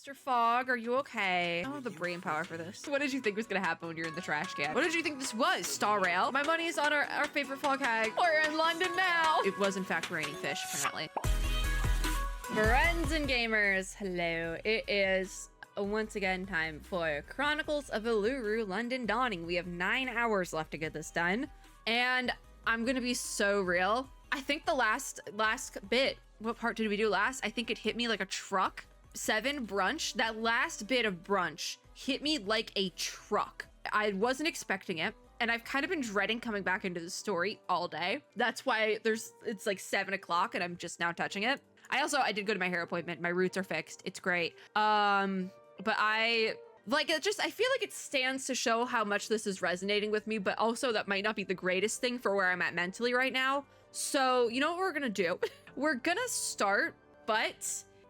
Mr. Fogg, are you okay? I don't have the brain power for this. What did you think was gonna happen when you're in the trash can? What did you think this was, Star Rail? My money is on our favorite fog hag. We're in London now. It was in fact raining fish, apparently. Friends and gamers, hello. It is once again time for Chronicles of Uluru London Dawning. We have 9 hours left to get this done. And I'm gonna be so real. I think the last bit, what part did we do last? I think it hit me like a truck. 7 brunch, that last bit of brunch hit me like a truck. I wasn't expecting it. And I've kind of been dreading coming back into the story all day. That's why it's like 7 o'clock and I'm just now touching it. I did go to my hair appointment. My roots are fixed. It's great. But I feel like it stands to show how much this is resonating with me, but also that might not be the greatest thing for where I'm at mentally right now. So you know what we're gonna do? We're gonna start, but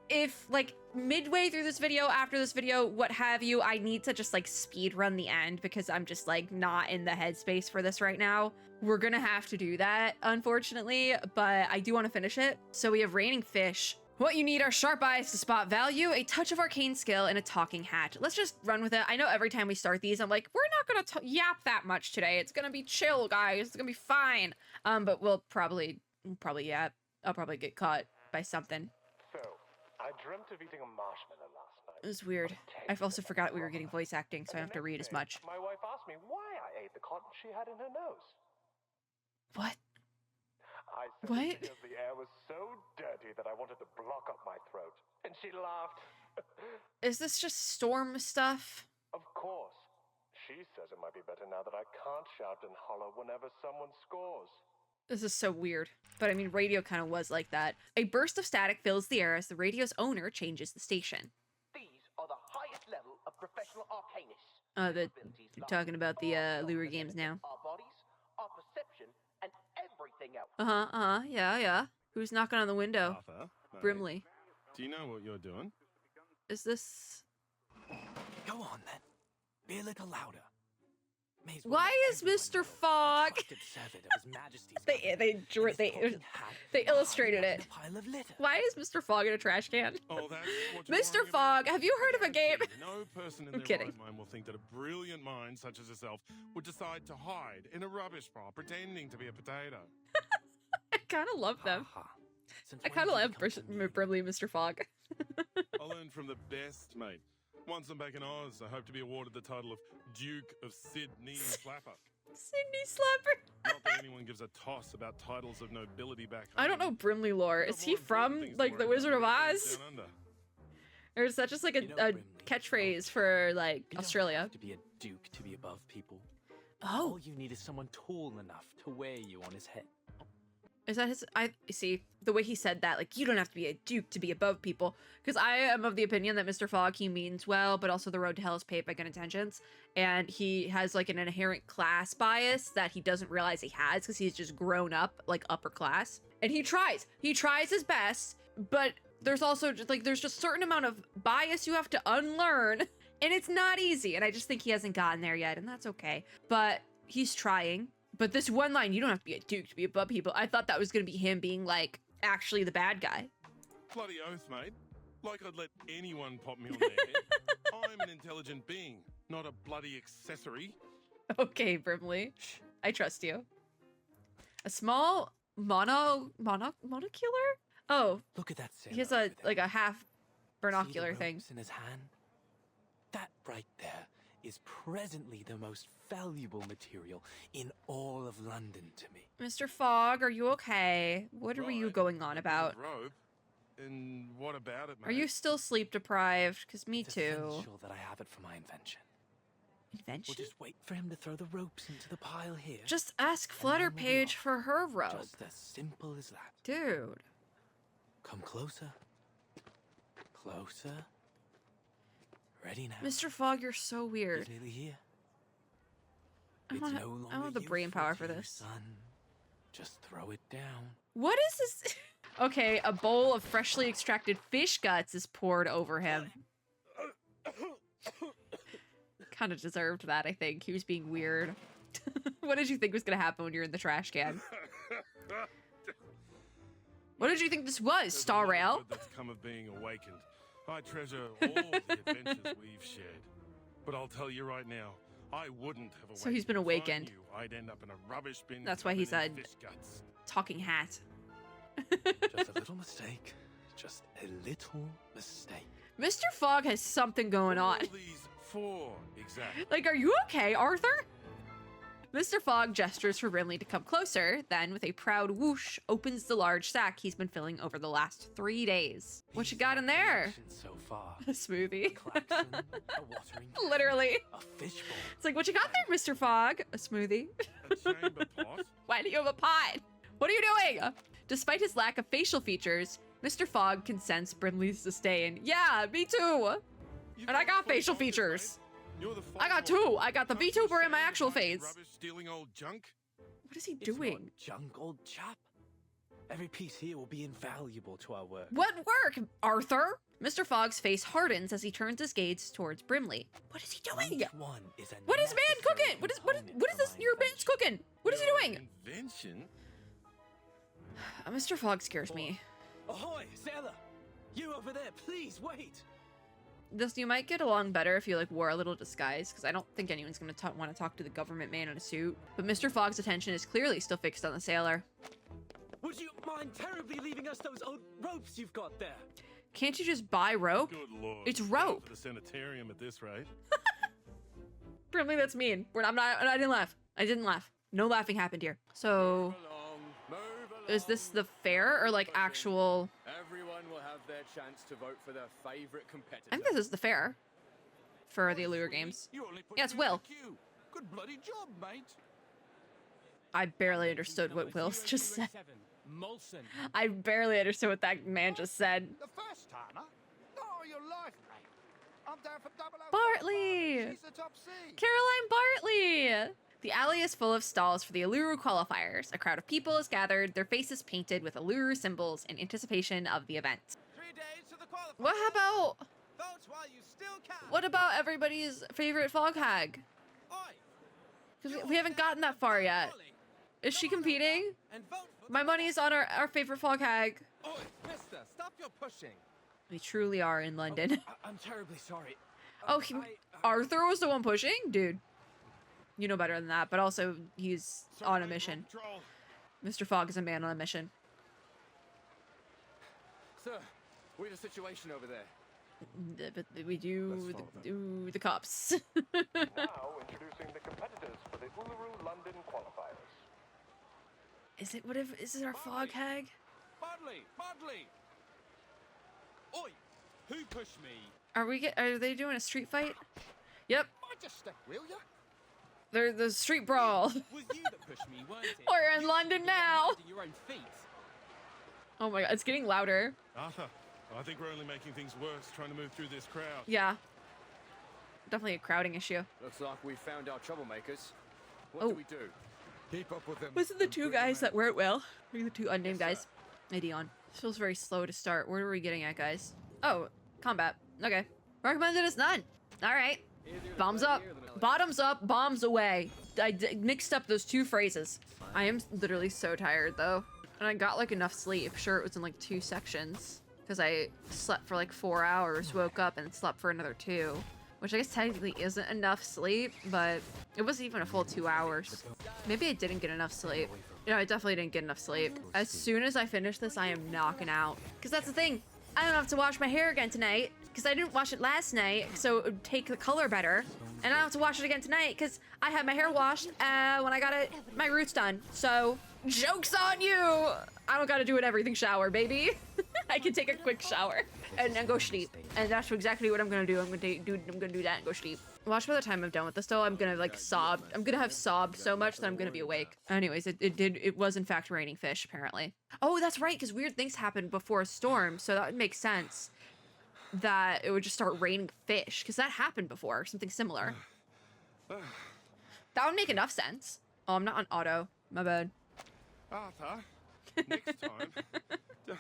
if like midway through this video, after this video, what have you, I need to just like speed run the end because I'm just like not in the headspace for this right now. We're gonna have to do that, unfortunately, but I do want to finish it. So we have raining fish. What you need are sharp eyes to spot value, a touch of arcane skill, and a talking hat. Let's just run with it. I know every time we start these, I'm like, we're not gonna yap that much today. It's gonna be chill, guys. It's gonna be fine. But we'll probably yap. I'll probably get caught by something. So, I dreamt of eating a marshmallow last night. It was weird. I also forgot we were getting voice acting, so I don't have to read as much. My wife asked me why I ate the cotton she had in her nose. What? I said What? because the air was so dirty that I wanted to block up my throat. And she laughed. Is this just storm stuff? Of course. She says it might be better now that I can't shout and holler whenever someone scores. This is so weird. But I mean, radio kind of was like that. A burst of static fills the air as the radio's owner changes the station. These are the highest level of professional arcanists. You're talking about the Uluru games now. Our bodies, our perception, and everything else. Yeah. Who's knocking on the window? Arthur, mate, Brimley. do you know what you're doing? Is this... Go on then. Be a little louder. Why is Mr. Fogg... They illustrated it. Why is Mr. Fogg in a trash can? Oh, that's what you're Mr. worrying Fogg, about? have you heard of a game? No person in I'm their kidding. right mind will think that a brilliant mind such as yourself would decide to hide in a rubbish pile pretending to be a potato. I kind of love them. I kind of love Brimley and Mr. Fogg. I learned from the best, mate. Once I'm back in Oz, I hope to be awarded the title of Duke of Sydney Slapper. Sydney Slapper. Not that anyone gives a toss about titles of nobility back home. I don't know Brimley lore. Is he from, like, the Wizard of Oz? Down under. Or is that just, like, a catchphraase for, like, Australia? You don't have to be a duke to be above people. Oh. All you need is someone tall enough to wear you on his head. Is that his... I see, the way he said that, like, you don't have to be a duke to be above people. Because I am of the opinion that Mr. Fogg, he means well, but also the road to hell is paved by good intentions. And he has, like, an inherent class bias that he doesn't realize he has because he's just grown up, like, upper class. And he tries. He tries his best, but there's also, just, like, there's just a certain amount of bias you have to unlearn. And it's not easy. And I just think he hasn't gotten there yet, and that's okay. But he's trying. But this one line, you don't have to be a duke to be above people. I thought that was going to be him being, like, actually the bad guy. Bloody oath, mate. Like I'd let anyone pop me on their head. I'm an intelligent being, not a bloody accessory. Okay, Brimley. I trust you. A small monocular? Oh, Look at that sailor he has over a, there. like a half See binocular the thing. ropes in his hand? That right there is presently the most valuable material in all of London to me. Mr. Fogg, are you okay? What are you Right. going on about? Rope. And what about it, mate? Are you still sleep deprived? Because me It's too. essential that I have it for my invention. We'll Invention? just wait for him to throw the ropes into the pile here. Just ask and then we'll be Flutterpage off. for her rope. Just as simple as that. Dude. Come closer. Closer. Ready now. Mr. Fogg, you're so weird. He's nearly here. I It's don't no have longer the brain useful power to for you, this. son. Just throw it down. What is this? Okay, a bowl of freshly extracted fish guts is poured over him. Kind of deserved that, I think. He was being weird. What did you think was going to happen when you're in the trash can? What did you think this was, There's a Star lot of Rail? good that's come of being awakened. I treasure all the adventures we've shared. But I'll tell you right now, I wouldn't have awakened. So he's been if I awakened. knew I'd end up in a rubbish bin. That's why he covered in said- fish guts. Talking hat. Just a little mistake. Just a little mistake. Mr. Fogg has something going on. What are all these for, exactly? Like, are you okay, Arthur? Mr. Fogg gestures for Brimley to come closer, then with a proud whoosh, opens the large sack he's been filling over the last 3 days. What you got in there? So far. A smoothie. Klaxon, a watering can, Literally. a fishbowl. It's like, what you got there, Mr. Fogg? A smoothie. A chamber pot? Why do you have a pot? What are you doing? Despite his lack of facial features, Mr. Fogg can sense Brimley's disdain. Yeah, me too. You And I got full facial focus, features. mate. You're the I got follower. two. I got the Can't VTuber in my stand actual behind face. Rubbish stealing old junk. What is he It's doing? not junk, old chap. Every piece here will be invaluable to our work. What work, Arthur? Mr. Fogg's face hardens as he turns his gaze towards Brimley. What is he doing? Each one is a What is man necessary cooking? What is component this? for my Your man's invention. cooking. What is he Your doing? Invention? Mr. Fogg scares me. Ahoy, sailor! You over there, please wait! You might get along better if you like wore a little disguise, because I don't think anyone's gonna want to talk to the government man in a suit. But Mr. Fogg's attention is clearly still fixed on the sailor. Would you mind terribly leaving us those old ropes you've got there? Can't you just buy rope? Good lord. It's Going rope. For the sanitarium at this rate. Brimley, that's mean. I didn't laugh. I didn't laugh. No laughing happened here. So, is this the fair or like actual? Everyone will have their chance to vote for their favorite competitor. I think this is the fair for the Allure games. You only put Yeah, it's me in Will. the queue. Good bloody job, mate. I barely understood what Will just said. Molson. I barely understood what that man just said. The first timer? Not all your life, mate. I'm down for 005. Bartley! She's the top seed. Caroline Bartley! The alley is full of stalls for the Uluru qualifiers. A crowd of people is gathered, their faces painted with Uluru symbols in anticipation of the event. 3 days to the qualifiers. What Vote while you still can. about everybody's favorite fog hag? Oi, Because we haven't gotten that far yet. Is she competing? and vote for My money's on our favorite fog hag. Oi, mister, stop your pushing. We truly are in London. I'm terribly sorry. Oh, Arthur was the one pushing? Dude. You know better than that, but also he's on a mission. Control. Mr. Fogg is a man on a mission. Sir, we have a situation over there. But we do the cops. Now introducing the competitors for the Uluru London qualifiers. Is it our fog hag? Bodley! Oi, who pushed me? Are they doing a street fight? Yep, Mind your step, will ya? they're the street brawl. Was you that pushed me, weren't it? We're in London now. Minding your own feet. Oh my god, it's getting louder. Arthur, I think we're only making things worse trying to move through this crowd. Yeah. Definitely a crowding issue. Looks like we found our troublemakers. What Oh. do we do? Keep up with them. Was it the two guys that weren't well? Maybe the two unnamed Yes, guys? ID on. This feels very slow to start. Where are we getting at, guys? Oh, combat. Okay. Recommended is none. Alright. Bombs up. Bottoms up, bombs away. I mixed up those two phrases. I am literally so tired, though. And I got, like, enough sleep. Sure, it was in, like, 2 sections. Because I slept for, like, 4 hours, woke up, and slept for another 2. Which I guess technically isn't enough sleep, but it wasn't even a full 2 hours. Maybe I didn't get enough sleep. Yeah, I definitely didn't get enough sleep. As soon as I finish this, I am knocking out. Because that's the thing. I don't have to wash my hair again tonight. Because I didn't wash it last night, so it would take the color better. And I don't have to wash it again tonight, because I had my hair washed when I got my roots done. So, joke's on you! I don't gotta do an everything shower, baby. I can take a quick shower and then go sleep. And that's exactly what I'm gonna do. I'm gonna do that and go sleep. Watch by the time I'm done with this though, I'm gonna like sob. I'm gonna have sobbed so much that I'm gonna be awake. Anyways, it was in fact raining fish apparently. Oh, that's right, because weird things happened before a storm, so that would make sense that it would just start raining fish, because that happened before, something similar. That would make enough sense. Oh, I'm not on auto. My bad. Arthur, next time,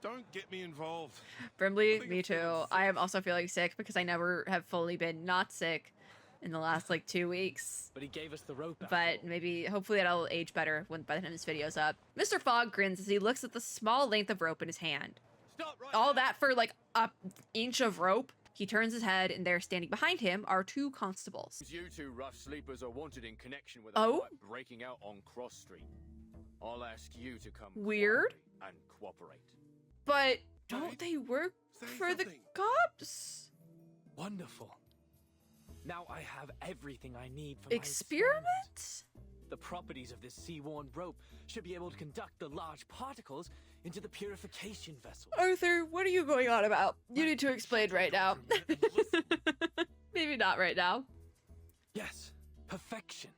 don't get me involved. Brimley, me too. I am also feeling sick because I never have fully been not sick in the last like 2 weeks. But he gave us the rope. But maybe, hopefully that'll age better by the time this video's up. Mr. Fogg grins as he looks at the small length of rope in his hand. Stop right All there. that for like a inch of rope. He turns his head, and there standing behind him are 2 constables. You two rough sleepers are wanted in connection with a Oh? fight breaking out on Cross Street. I'll ask you to come Weird. quietly and cooperate. But don't they work Say for the something. cops? Wonderful. Now I have everything I need for my Experiment? The properties of this sea-worn rope should be able to conduct the large particles into the purification vessel. Arthur, what are you going on about? You need to explain right now. Listen. Maybe not right now. Yes, perfection.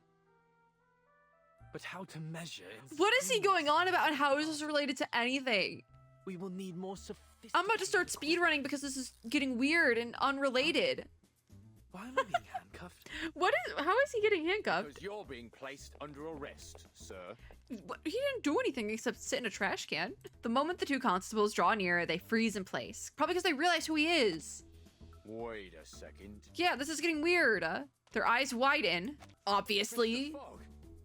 But how to measure? What is he going on about, and how is this related to anything? We will need more sophisticated. I'm about to start speedrunning because this is getting weird and unrelated. Why am I being handcuffed? How is he getting handcuffed? Because you're being placed under arrest, sir. He didn't do anything except sit in a trash can. The moment the 2 constables draw near, they freeze in place. Probably because they realize who he is. Wait a second. Yeah, this is getting weird. Their eyes widen, obviously. Mr. Fogg,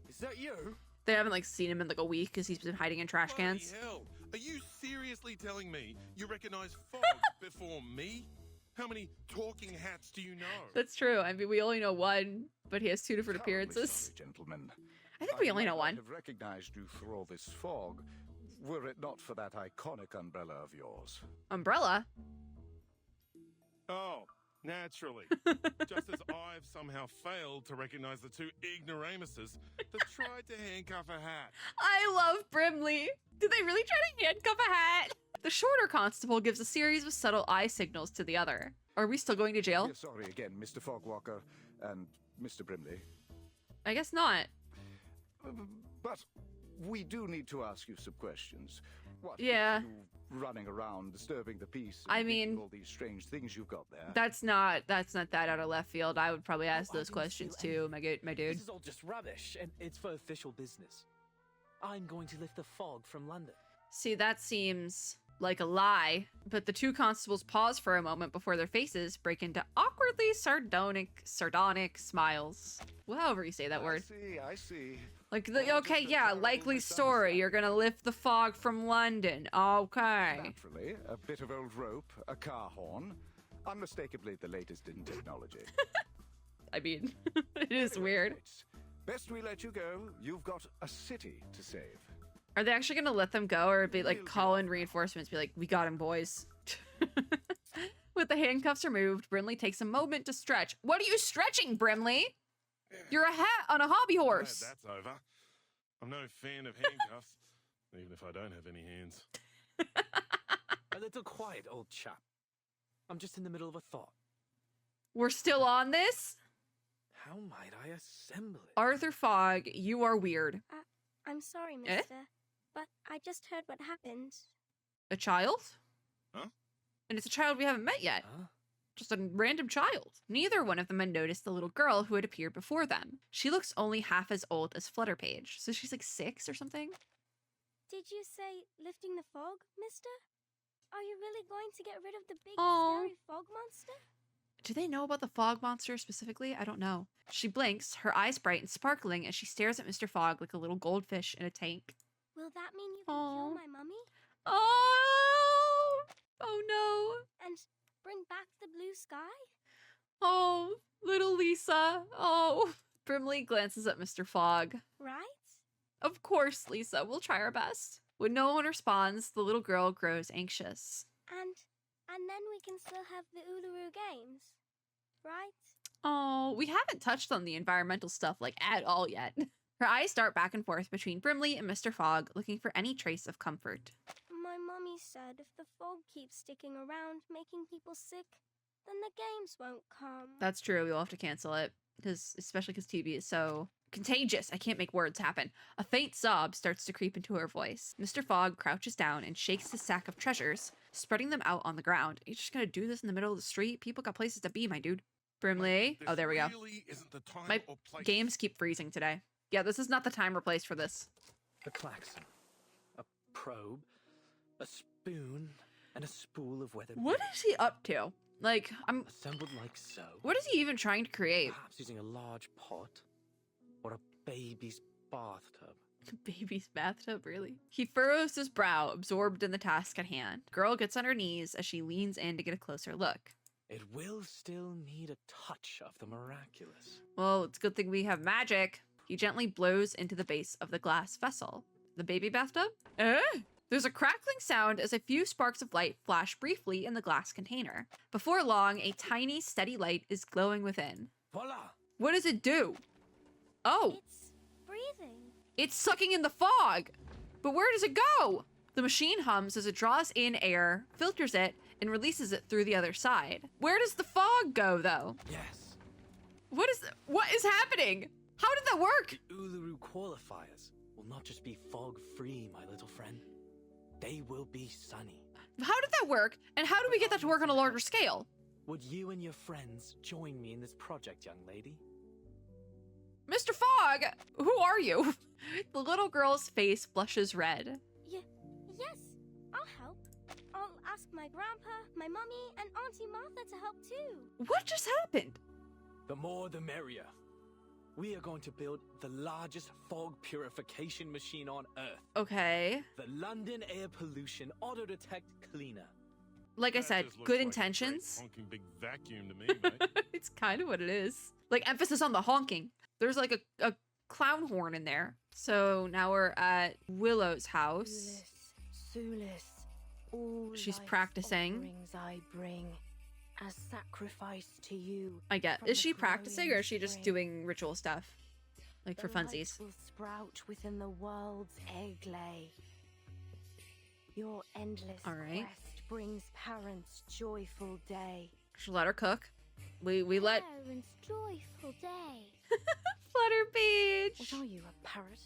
is that you? They haven't like seen him in like a week because he's been hiding in trash Bloody cans. hell. Are you seriously telling me you recognize Fog before me? How many talking hats do you know? That's true. I mean, we only know one, but he has 2 different Terribly appearances. sorry, gentlemen. I think we only know might one. not have recognized you through all this fog, were it not for that iconic umbrella of yours. Umbrella? Oh, naturally. Just as I've somehow failed to recognize the 2 ignoramuses that tried to handcuff a hat. I love Brimley. Did they really try to handcuff a hat? The shorter constable gives a series of subtle eye signals to the other. Are we still going to jail? Yes, sorry again, Mr. Fogwalker and Mr. Brimley. I guess not. But we do need to ask you some questions. What? with Yeah. You running around, disturbing the peace. I and thinking mean, all these strange things you've got there. That's not that out of left field. I would probably ask I those didn't questions steal too, my dude. This is all just rubbish, and it's for official business. I'm going to lift the fog from London. See, that seems like a lie, but the 2 constables pause for a moment before their faces break into awkwardly sardonic smiles. Well, however you say that word. I see. Like, Well, okay, just a yeah, terrible likely story. You're gonna lift the fog from London. Okay. Naturally, a bit of old rope, a car horn, unmistakably the latest in technology. I mean, it is weird. It's best we let you go. You've got a city to save. Are they actually gonna let them go, or be like call in reinforcements, be like, we got him, boys? With the handcuffs removed, Brimley takes a moment to stretch. What are you stretching, Brimley? You're a hat on a hobby Glad horse. that's over. I'm no fan of handcuffs, even if I don't have any hands. A little quiet, old chap. I'm just in the middle of a thought. We're still on this? How might I assemble it? Arthur Fogg, you are weird. I'm sorry, Eh? mister, but I just heard what happened. A child? Huh? And it's a child we haven't met yet. Huh? Just a random child. Neither one of them had noticed the little girl who had appeared before them. She looks only half as old as Flutterpage, so she's like 6 or something. Did you say lifting the fog, mister? Are you really going to get rid of the big, Aw. scary fog monster? Do they know about the fog monster specifically? I don't know. She blinks, her eyes bright and sparkling as she stares at Mr. Fogg like a little goldfish in a tank. Will that mean you can Aw. kill my mummy Oh! Oh no! and bring back the blue sky? Oh, little Lisa. Oh. Brimley glances at Mr. Fogg. Right? Of course, Lisa. We'll try our best. When no one responds, the little girl grows anxious. And then we can still have the Uluru Games, right? Oh, we haven't touched on the environmental stuff like at all yet. Her eyes dart back and forth between Brimley and Mr. Fogg, looking for any trace of comfort. My mummy said if the fog keeps sticking around, making people sick, then the games won't come. That's true. We'll have to cancel it, especially because TV is so contagious. I can't make words happen. A faint sob starts to creep into her voice. Mr. Fogg crouches down and shakes his sack of treasures, spreading them out on the ground. You're just gonna do this in the middle of the street? People got places to be, my dude. Brimley. This Oh, there we go. really isn't the time My or place. games keep freezing today. Yeah, this is not the time or place for this. A klaxon, a probe, a spoon, and a spool of weathered What paper. is he up to? Like, Assembled like so. what is he even trying to create? Perhaps using a large pot or a baby's bathtub. Baby's bathtub, really? He furrows his brow, absorbed in the task at hand. Girl gets on her knees as she leans in to get a closer look. It will still need a touch of the miraculous. Well, it's a good thing we have magic. He gently blows into the base of the glass vessel. The baby bathtub? There's a crackling sound as a few sparks of light flash briefly in the glass container. Before long, a tiny, steady light is glowing within. Voila! What does it do? Oh, It's breathing. it's sucking in the fog. But where does it go? The machine hums as it draws in air, filters it, and releases it through the other side. Where does the fog go, though? Yes. What is happening? How did that work? The Uluru qualifiers will not just be fog-free, my little friend. They will be sunny. How did that work? And how do we get that to work on a larger scale? Would you and your friends join me in this project, young lady? Mr. Fogg, who are you? The little girl's face blushes red. Yes, I'll help. I'll ask my grandpa, my mummy, and Auntie Martha to help too. What just happened? The more the merrier. We are going to build the largest fog purification machine on Earth. Okay. The London Air Pollution Auto Detect Cleaner. Like I That said, just looks good like a intentions. great honking big vacuum to me, mate. It's kind of what it is. Like, emphasis on the honking. There's like a clown horn in there. So now we're at Willow's house. She's practicing. I bring as sacrifice to you. I get. from Is the she practicing or is she just glowing doing ritual stuff? Like for The light funsies. will sprout within the world's egg lay. Your endless All right. quest brings parents joyful day. Should let her cook. We let Parents' joyful day. Flutter Page. What are you, a parrot?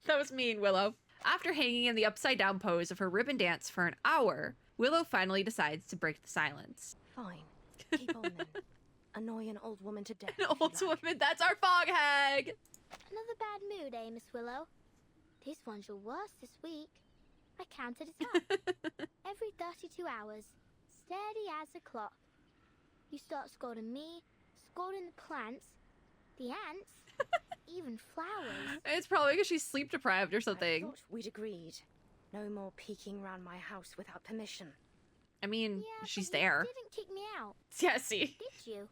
That was mean, Willow. After hanging in the upside down pose of her ribbon dance for an hour, Willow finally decides to break the silence. Fine. Keep on then. Annoy an old woman to death. An if you old like. woman, that's our fog hag! Another bad mood, eh, Miss Willow? This one's your worst this week. I counted it up. Every 32 hours. Steady as a clock. You start scolding me, scolding the plants, the ants, even flowers. It's probably because she's sleep deprived or I something. thought we'd agreed. No more peeking round my house without permission. I mean, Yeah, she's but there. You didn't kick me out, Yeah, see. did you? And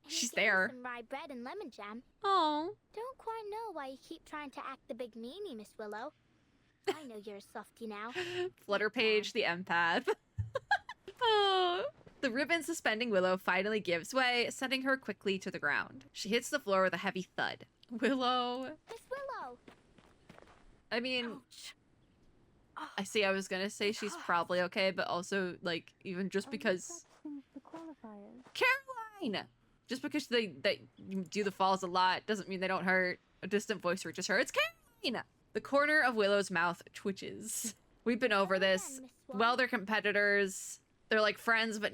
you She's gave me there. Some rye bread and lemon jam. Oh. Don't quite know why you keep trying to act the big meanie, Miss Willow. I know you're a softie now. Flutter Page, the empath. Oh. The ribbon suspending Willow finally gives way, sending her quickly to the ground. She hits the floor with a heavy thud. Willow. Miss Willow! I mean, Ouch. I see I was gonna say she's probably okay, but also, like, even just because... Caroline! Just because they do the falls a lot doesn't mean they don't hurt. A distant voice reaches her. It's Caroline! The corner of Willow's mouth twitches. We've been over this. Well, they're competitors. They're like friends, but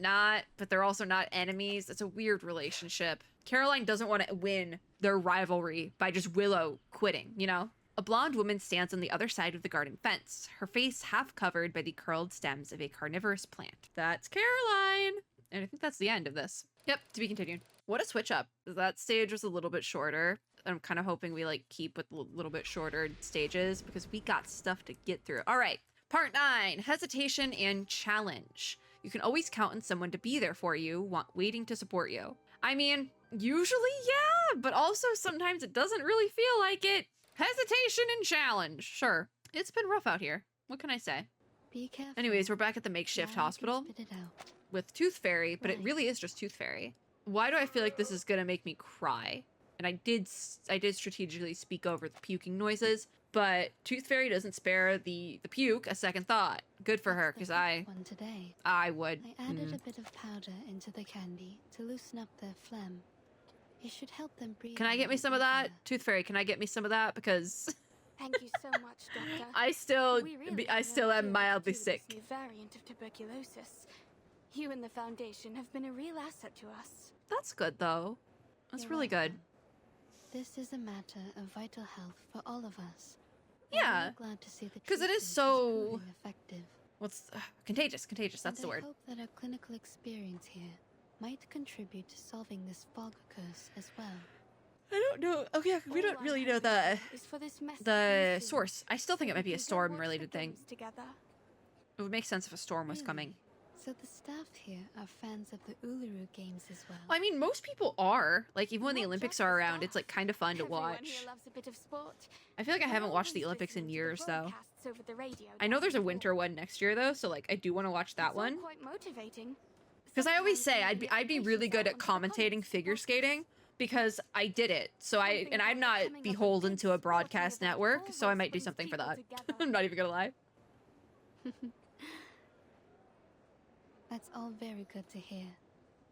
they're also not enemies. It's a weird relationship. Caroline doesn't want to win their rivalry by just Willow quitting, you know? A blonde woman stands on the other side of the garden fence, her face half covered by the curled stems of a carnivorous plant. That's Caroline! And I think that's the end of this. Yep, to be continued. What a switch up. That stage was a little bit shorter. I'm kind of hoping we like keep with a little bit shorter stages because we got stuff to get through. All right, part 9, hesitation and challenge. You can always count on someone to be there for you, waiting to support you. I mean, usually, yeah, but also sometimes it doesn't really feel like it. Hesitation and challenge, sure. It's been rough out here. What can I say? Be careful. Anyways, we're back at the makeshift Now you can hospital spit it out. with Tooth Fairy, but it Right. really is just Tooth Fairy. Why do I feel like this is gonna make me cry? And I did strategically speak over the puking noises, but Tooth Fairy doesn't spare the puke a second thought. Good for her, because One today. I would. I added a bit of powder into the candy to loosen up their phlegm. It should help them breathe. Can I a get me little some of that? easier. Tooth Fairy, can I get me some of that? Because Thank you so much, Doctor. I still We really I have still no am idea what mildly to do with sick. this new variant of tuberculosis. You and the Foundation have been a real asset to us. That's good though. That's You're really good. welcome. This is a matter of vital health for all of us. Yeah, I'm really glad to see the 'cause it is treatment so- proving effective. What's contagious? Contagious. That's And the word. I hope that our clinical experience here might contribute to solving this fog curse as well. I don't know. Oh yeah, we don't really know the source. I still think it might be a storm-related thing. It would make sense if a storm was coming. So the staff here are fans of the Uluru games as well. I mean, most people are. Like, even when the Olympics are around, it's like kind of fun to watch. I feel like I haven't watched the Olympics in years, though. I know there's a winter one next year, though, so like I do want to watch that one. Because I always say I'd be really good at commentating figure skating because I did it. So I'm not beholden to a broadcast network, so I might do something for that. I'm not even gonna lie. That's all very good to hear.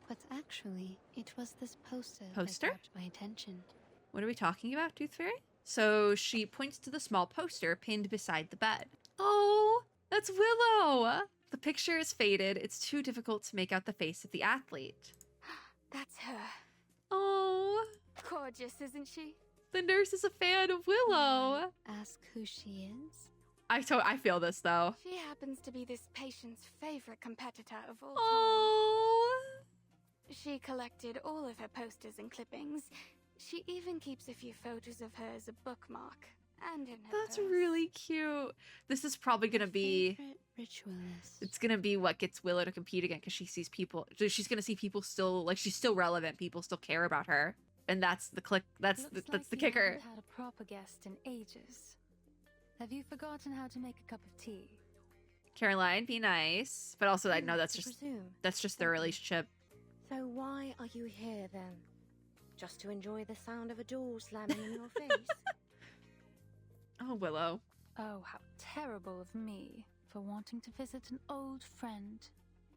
But actually, it was this poster Poster? that grabbed my attention. What are we talking about, Tooth Fairy? So she points to the small poster pinned beside the bed. Oh, that's Willow! The picture is faded. It's too difficult to make out the face of the athlete. That's her. Oh. Gorgeous, isn't she? The nurse is a fan of Willow. Ask who she is? I feel this, though. She happens to be this patient's favorite competitor of all time. Oh. She collected all of her posters and clippings. She even keeps a few photos of her as a bookmark. And in her That's purse. really cute. This is probably gonna be... Ritualist. It's gonna be what gets Willow to compete again, because she sees people... She's gonna see people still... Like, she's still relevant. People still care about her. And that's the click... That's the kicker. Had a proper guest in ages. Have you forgotten how to make a cup of tea? Caroline, be nice. But also, I know that's just their relationship. So why are you here, then? Just to enjoy the sound of a door slamming in your face? Oh, Willow. Oh, how terrible of me for wanting to visit an old friend.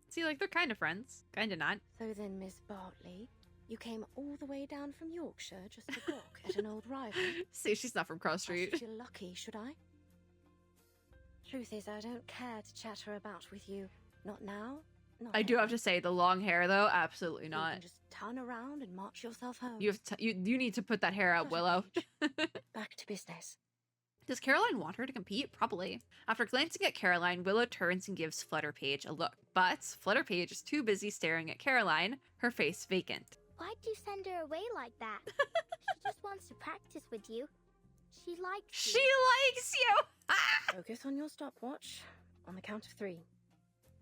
See, like, they're kind of friends. Kind of not. So then, Miss Bartley, you came all the way down from Yorkshire just to gawk at an old rival? See, she's not from Cross Street. I should feel lucky, should I? Truth is, I don't care to chatter about with you. Not now. Not I do have to say, the long hair, though, absolutely not. You can just turn around and march yourself home. You need to put that hair out, Willow. Back to business. Does Caroline want her to compete? Probably. After glancing at Caroline, Willow turns and gives Flutterpage a look. But Flutterpage is too busy staring at Caroline, her face vacant. Why'd you send her away like that? She just wants to practice with you. She likes you. She likes you! Focus on your stopwatch. On the count of 3.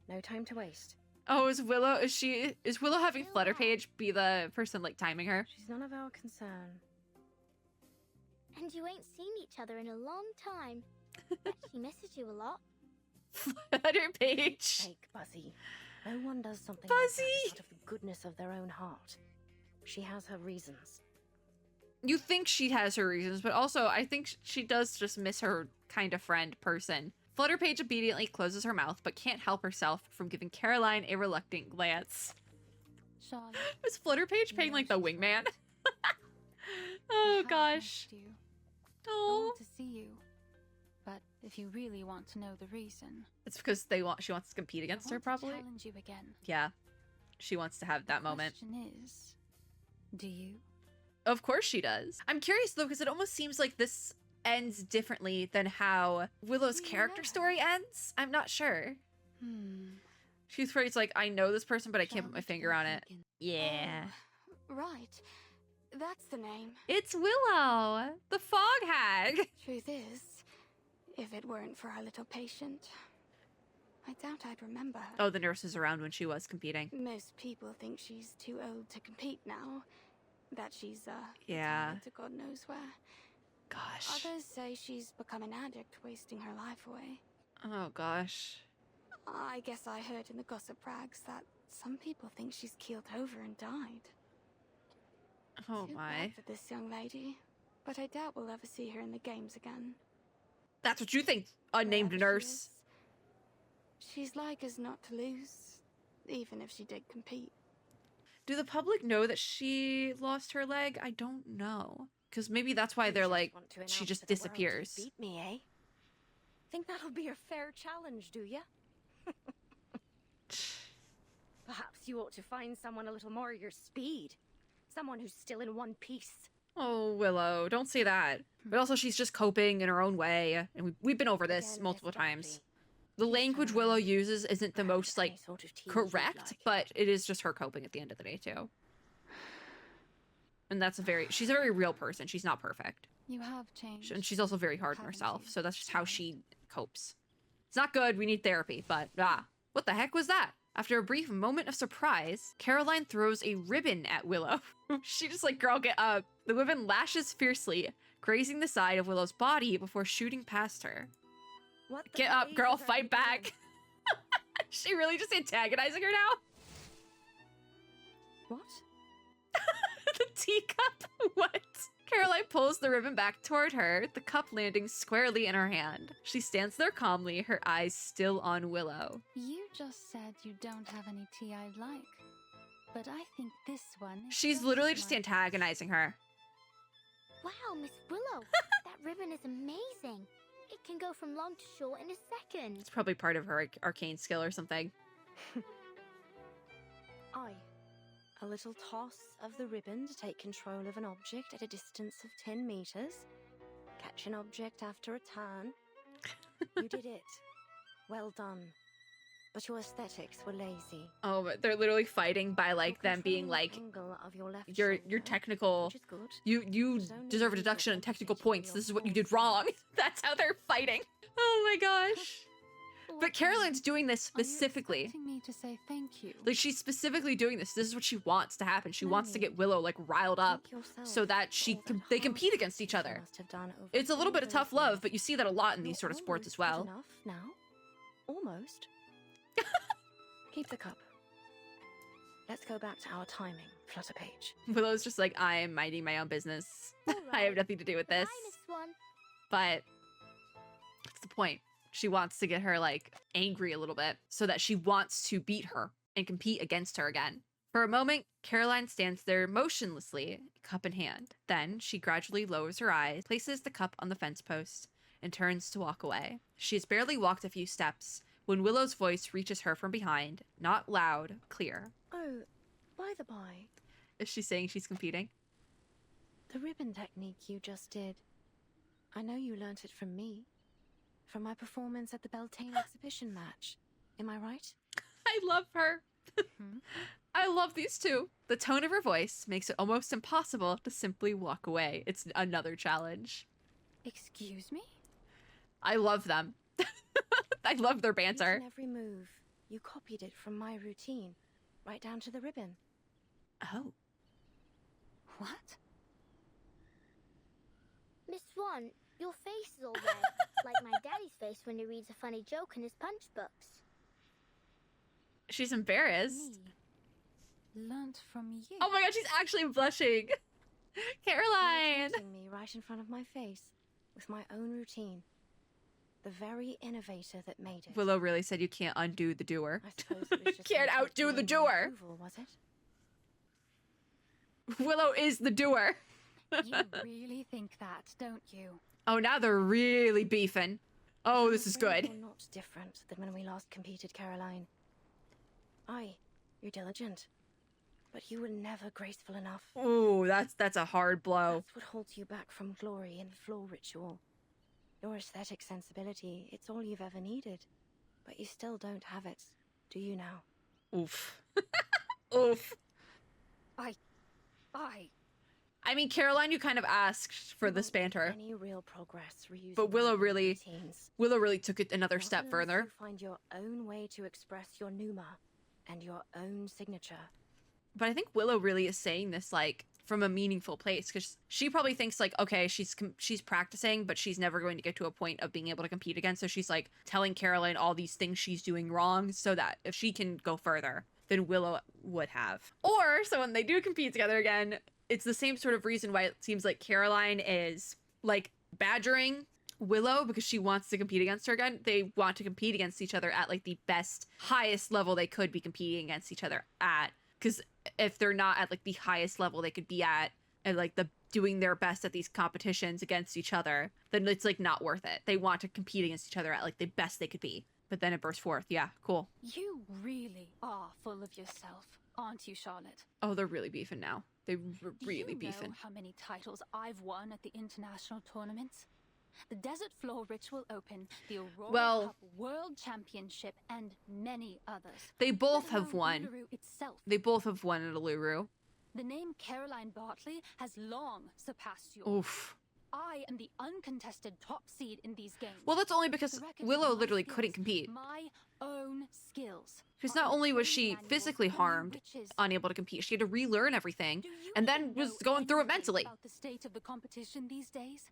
No time to waste. Oh, is Willow having Flutterpage be the person, like, timing her? She's none of our concern. And you ain't seen each other in a long time. Bet she misses you a lot. Flutterpage. Fake, Buzzy. No one does something Buzzy! like that out of the goodness of their own heart. She has her reasons. You think she has her reasons, but also I think she does just miss her kind of friend person. Flutterpage obediently closes her mouth, but can't help herself from giving Caroline a reluctant glance. Charlotte, is Flutterpage paying like the wingman? Oh gosh. I want to see you. But if you really want to know the reason, it's because she wants to compete against her, probably. Challenge you again. Yeah, she wants to have that moment. The question is, do you? Of course she does. I'm curious though, because it almost seems like this ends differently than how Willow's character story ends. I'm not sure. She's Fairy's like, I know this person, but I can't put my finger on it. Yeah. Right. That's the name. It's Willow, the fog hag. Truth is, if it weren't for our little patient, I doubt I'd remember her. Oh, the nurse was around when she was competing. Most people think she's too old to compete now. That she's, yeah, retired to God knows where. Gosh. Others say she's become an addict, wasting her life away. Oh, gosh. I guess I heard in the gossip rags that some people think she's keeled over and died. Oh, Too my. bad for this young lady, but I doubt we'll ever see her in the games again. That's what you think, unnamed nurse. She's like us not to lose, even if she did compete. Do the public know that she lost her leg? I don't know. Because maybe that's why they're like, she just disappears. Beat me, eh? Think that'll be a fair challenge, do ya? Perhaps you ought to find someone a little more your speed. Someone who's still in one piece. Oh, Willow, don't say that. But also, she's just coping in her own way. And we've been over this multiple times. The language Willow uses isn't the most, like, correct, but it is just her coping at the end of the day, too. And that's she's a very real person. She's not perfect. You have changed. And she's also very hard on herself. So that's just how she copes. It's not good. We need therapy, but what the heck was that? After a brief moment of surprise, Caroline throws a ribbon at Willow. She just like, girl, get up. The ribbon lashes fiercely, grazing the side of Willow's body before shooting past her. Get up, girl, fight back. She really just antagonizing her now? What? The teacup? What? Caroline pulls the ribbon back toward her, the cup landing squarely in her hand. She stands there calmly, her eyes still on Willow. You just said you don't have any tea I'd like. But I think this one is She's literally just antagonizing her. Wow, Miss Willow, that ribbon is amazing. It can go from long to short in a second. It's probably part of her arcane skill or something. A little toss of the ribbon to take control of an object at a distance of 10 meters. Catch an object after a turn. You did it. Well done. But your aesthetics were lazy. Oh, but they're literally fighting by like them being like, your technical, you deserve a deduction on technical points. This is what you did wrong. That's how they're fighting. Oh my gosh. But Caroline's doing this specifically. Are you expecting me to say thank you? Like, she's specifically doing this. This is what she wants to happen. She wants to get Willow like riled up so that they compete against each other. It's a little bit of tough love, but you see that a lot in these sort of sports as well. Enough now? Almost. Keep the cup. Let's go back to our timing, Flutterpage. Willow's just like, I am minding my own business. I have nothing to do with this. But that's the point. She wants to get her like angry a little bit so that she wants to beat her and compete against her again. For a moment, Caroline stands there motionlessly, cup in hand. Then she gradually lowers her eyes, places the cup on the fence post, and turns to walk away. She has barely walked a few steps when Willow's voice reaches her from behind, not loud, clear. Oh, by the by. Is she saying she's competing? The ribbon technique you just did. I know you learnt it from me. From my performance at the Beltane exhibition match. Am I right? I love her. I love these two. The tone of her voice makes it almost impossible to simply walk away. It's another challenge. Excuse me? I love them. I love their banter. In every move, you copied it from my routine, right down to the ribbon. Oh. What? Miss Swan, your face is all red, like my daddy's face when he reads a funny joke in his punch books. She's embarrassed. Learned from you. Oh my god, she's actually blushing. Caroline! You're me right in front of my face, with my own routine. The very innovator that made it. Willow really said you can't undo the doer. I suppose it was just Can't outdo the doer. Approval, was it? Willow is the doer. You really think that, don't you? Oh, now they're really beefing. Oh, this is good. You're not different than when we last competed, Caroline. You're diligent, but you were never graceful enough. Ooh, that's a hard blow. That's what holds you back from glory in floor ritual. Your aesthetic sensibility, it's all you've ever needed. But you still don't have it, do you now? Oof. Oof. I mean, Caroline, you kind of asked for this banter. Any real progress but Willow really took it another step further. You find your own way to express your pneuma and your own signature. But I think Willow really is saying this like from a meaningful place, because she probably thinks like, okay, she's practicing, but she's never going to get to a point of being able to compete again. So she's like telling Caroline all these things she's doing wrong so that if she can go further than Willow would have. Or so when they do compete together again, it's the same sort of reason why it seems like Caroline is like badgering Willow because she wants to compete against her again. They want to compete against each other at like the best, highest level they could be competing against each other at. Because if they're not at like the highest level they could be at and like the doing their best at these competitions against each other, then it's like not worth it. They want to compete against each other at like the best they could be. But then it bursts forth. Yeah, cool. You really are full of yourself, aren't you, Charlotte? Oh, they're really beefing now. They're really Do you beefing. know how many titles I've won at the international tournaments? The Desert Floor Ritual Open, the Aurora Cup World Championship, and many others. They both have won. Uluru itself. They both have won at Uluru. The name Caroline Bartley has long surpassed yours. Oof. I am the uncontested top seed in these games. Well, that's only because Willow literally couldn't compete. My own skills. Because not only was she physically harmed, unable to compete, she had to relearn everything, and then was going through it mentally. About the state of the competition these days?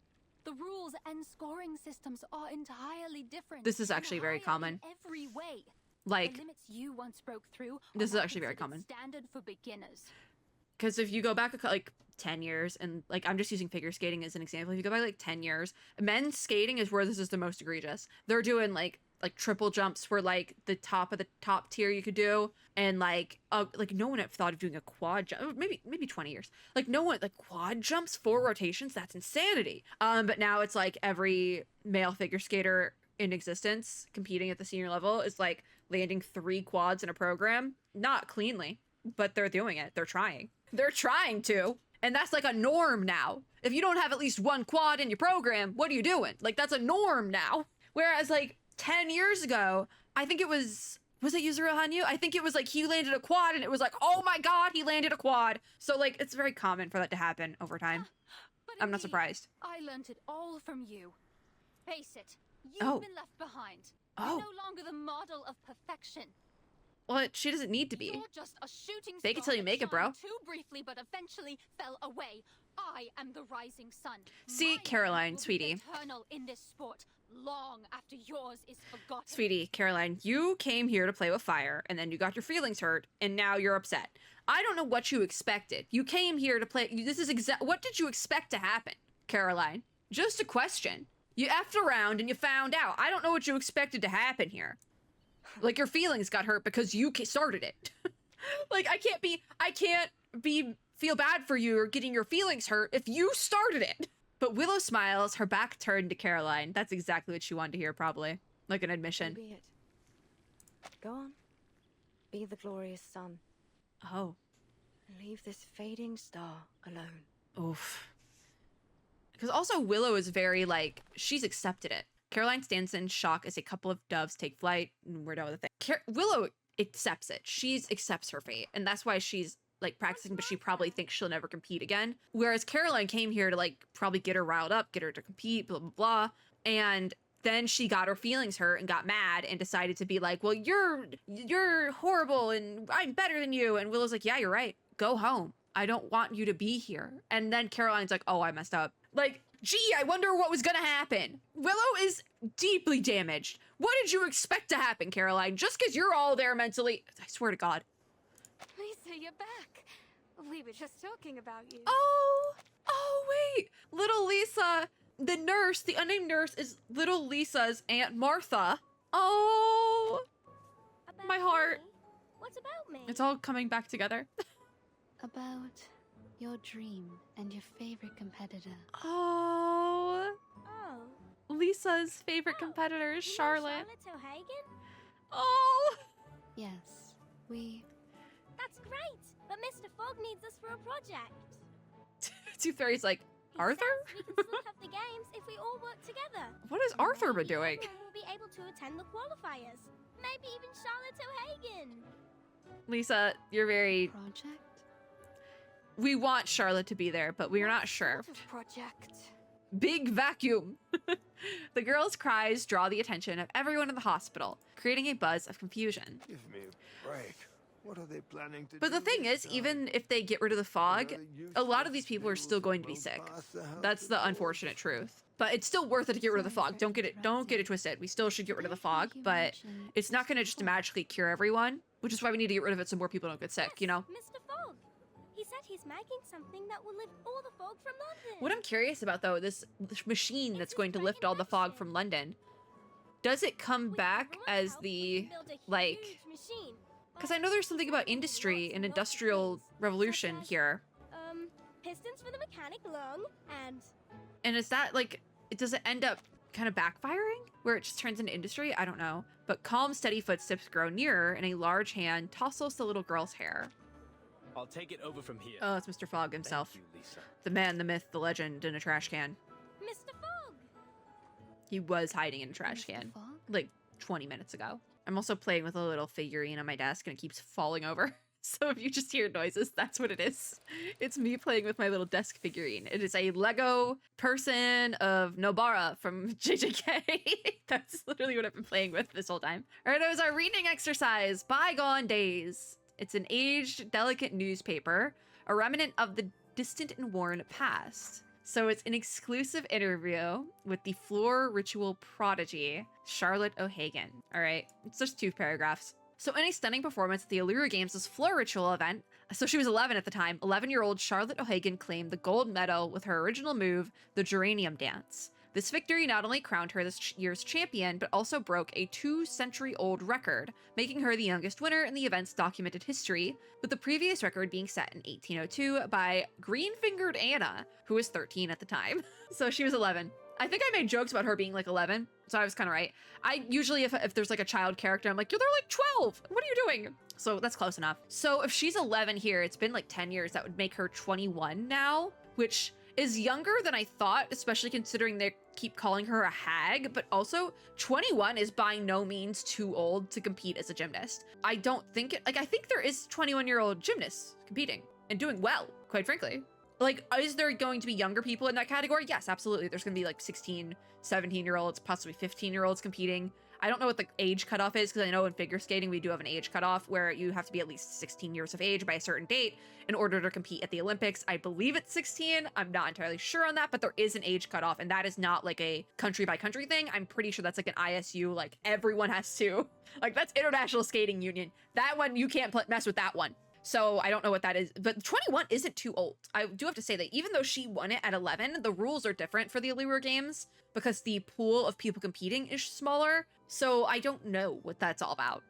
The rules and scoring systems are entirely different. This is actually very common. In every way. Like, the limits you once broke through. This is actually very common. Standard for beginners. Because if you go back like 10 years, and like I'm just using figure skating as an example, if you go back like 10 years, men's skating is where this is the most egregious. They're doing like triple jumps were like the top of the top tier you could do, and like no one had thought of doing a quad jump. Maybe 20 years. Like no one, like quad jumps, 4 rotations, that's insanity. But now it's like every male figure skater in existence competing at the senior level is like landing 3 quads in a program, not cleanly, but they're doing it. They're trying to, and that's like a norm now. If you don't have at least 1 quad in your program, what are you doing? Like that's a norm now. Whereas like 10 years ago, I think it was it Yuzuru Hanyu? I think it was like he landed a quad and it was like, oh my god, he landed a quad. So like it's very common for that to happen over time. I'm not surprised. I learned it all from you. Face it, you've been left behind. Oh. You're no longer the model of perfection. Well, she doesn't need to be. You're just a shooting Fake it star till you make it, that bro. shined too briefly, but eventually fell away. I am the rising sun. See, My Caroline, will be sweetie. Eternal in this sport, long after yours is forgotten. Sweetie, Caroline, you came here to play with fire, and then you got your feelings hurt, and now you're upset. I don't know what you expected. You came here to play. This is what did you expect to happen, Caroline? Just a question. You effed around and you found out. I don't know what you expected to happen here. Like your feelings got hurt because you started it. Like I can't feel bad for you or getting your feelings hurt if you started it. But Willow smiles, her back turned to Caroline. That's exactly what she wanted to hear, probably. Like an admission. Be it. Go on. Be the glorious sun. Oh. Leave this fading star alone. Oof. Because also Willow is very like, she's accepted it. Caroline stands in shock as a couple of doves take flight, and we're done with the thing. Willow accepts it. She accepts her fate, and that's why she's like practicing, but she probably thinks she'll never compete again. Whereas Caroline came here to like probably get her riled up, get her to compete, blah, blah, blah. And then she got her feelings hurt and got mad and decided to be like, well, you're horrible and I'm better than you. And Willow's like, yeah, you're right. Go home. I don't want you to be here. And then Caroline's like, oh, I messed up. Like, gee, I wonder what was gonna happen. Willow is deeply damaged. What did you expect to happen, Caroline? Just because you're all there mentally, I swear to God. Lisa, you're back. We were just talking about you. Oh, wait. Little Lisa, the nurse, the unnamed nurse is little Lisa's Aunt Martha. Oh, About my heart. me? What about me? It's all coming back together. About your dream and your favorite competitor. Oh, Oh. Lisa's favorite competitor is You know Charlotte. Charlotte O'Hagan? Oh. Yes, we... That's great, but Mr. Fogg needs us for a project. Tooth Fairy's like, He Arthur? says we can still have the games if we all work together. What has Arthur been Maybe doing? everyone will be able to attend the qualifiers. Maybe even Charlotte O'Hagan. Lisa, you're very... Project? We want Charlotte to be there, but we're not sure. Sort of project. Big vacuum. The girls' cries draw the attention of everyone in the hospital, creating a buzz of confusion. Give me a break. What are they planning to But do the thing this is, time? even if they get rid of the fog, a lot of these people are still going to be sick. That's the unfortunate truth. But it's still worth it to get rid of the fog. Don't get it twisted. We still should get rid of the fog, but it's not going to just magically cure everyone, which is why we need to get rid of it so more people don't get sick, you know? Mr. Fogg. He said he's making something that will lift all the fog from London. What I'm curious about, though, this machine that's going to lift all the fog from London, does it come back as the, like... Because I know there's something about industry and industrial revolution here. Pistons for the mechanic lung, And is that, like, does it end up kind of backfiring? Where it just turns into industry? I don't know. But calm, steady footsteps grow nearer, and a large hand tousles the little girl's hair. I'll take it over from here. Oh, it's Mr. Fogg himself. Thank you, Lisa. The man, the myth, the legend in a trash can. Mr. Fogg. He was hiding in a trash can, like 20 minutes ago. I'm also playing with a little figurine on my desk and it keeps falling over. So if you just hear noises, that's what it is. It's me playing with my little desk figurine. It is a Lego person of Nobara from JJK. That's literally what I've been playing with this whole time. All right, it was our reading exercise, Bygone Days. It's an aged, delicate newspaper, a remnant of the distant and worn past. So it's an exclusive interview with the floor ritual prodigy, Charlotte O'Hagan. All right, it's just 2 paragraphs. So in a stunning performance at the Uluru Games' floor ritual event, so she was 11 at the time, 11-year-old Charlotte O'Hagan claimed the gold medal with her original move, the geranium dance. This victory not only crowned her this year's champion, but also broke a 2-century-old record, making her the youngest winner in the event's documented history, with the previous record being set in 1802 by Green-Fingered Anna, who was 13 at the time. So she was 11. I think I made jokes about her being like 11, so I was kind of right. I usually, if there's like a child character, I'm like, they're like 12. What are you doing? So that's close enough. So if she's 11 here, it's been like 10 years. That would make her 21 now, which is younger than I thought, especially considering they keep calling her a hag, but also 21 is by no means too old to compete as a gymnast. I don't think it, like, I think there is 21-year-old gymnasts competing and doing well, quite frankly. Like, is there going to be younger people in that category? Yes, absolutely. There's going to be like 16, 17-year-olds, possibly 15-year-olds competing. I don't know what the age cutoff is, because I know in figure skating we do have an age cutoff where you have to be at least 16 years of age by a certain date in order to compete at the Olympics. I believe it's 16. I'm not entirely sure on that, but there is an age cutoff, and that is not like a country by country thing. I'm pretty sure that's like an ISU, like everyone has to. Like, that's International Skating Union. That one, you can't mess with that one. So I don't know what that is, but 21 isn't too old. I do have to say that even though she won it at 11, the rules are different for the Uluru Games because the pool of people competing is smaller. So I don't know what that's all about.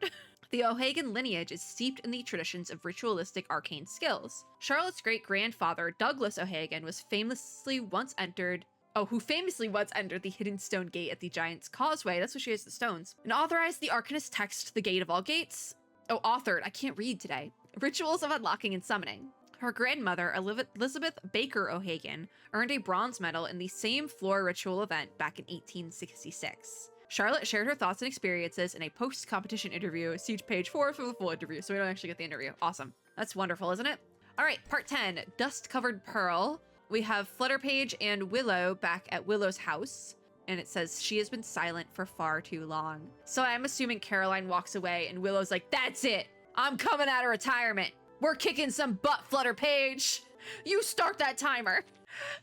The O'Hagan lineage is steeped in the traditions of ritualistic arcane skills. Charlotte's great-grandfather, Douglas O'Hagan, who famously once entered the hidden stone gate at the Giant's Causeway, that's what she has, the stones, and authorized the arcanist text, the Gate of All Gates. Oh, authored, I can't read today. Rituals of unlocking and summoning. Her grandmother, Elizabeth Baker O'Hagan, earned a bronze medal in the same floor ritual event back in 1866. Charlotte shared her thoughts and experiences in a post-competition interview. See page 4 for the full interview, so we don't actually get the interview. Awesome. That's wonderful, isn't it? All right, part 10, Dust-Covered Pearl. We have Flutterpage and Willow back at Willow's house, and it says she has been silent for far too long. So I'm assuming Caroline walks away and Willow's like, that's it. I'm coming out of retirement. We're kicking some butt, Flutterpage. You start that timer.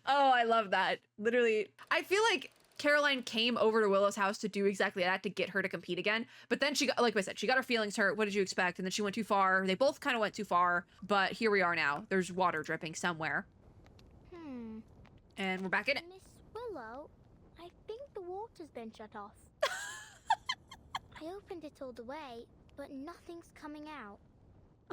Oh, I love that. Literally, I feel like Caroline came over to Willow's house to do exactly that, to get her to compete again. But then she got, like I said, she got her feelings hurt. What did you expect? And then she went too far. They both kind of went too far. But here we are now. There's water dripping somewhere. And we're back in it. Miss Willow, I think the water's been shut off. I opened it all the way, but nothing's coming out.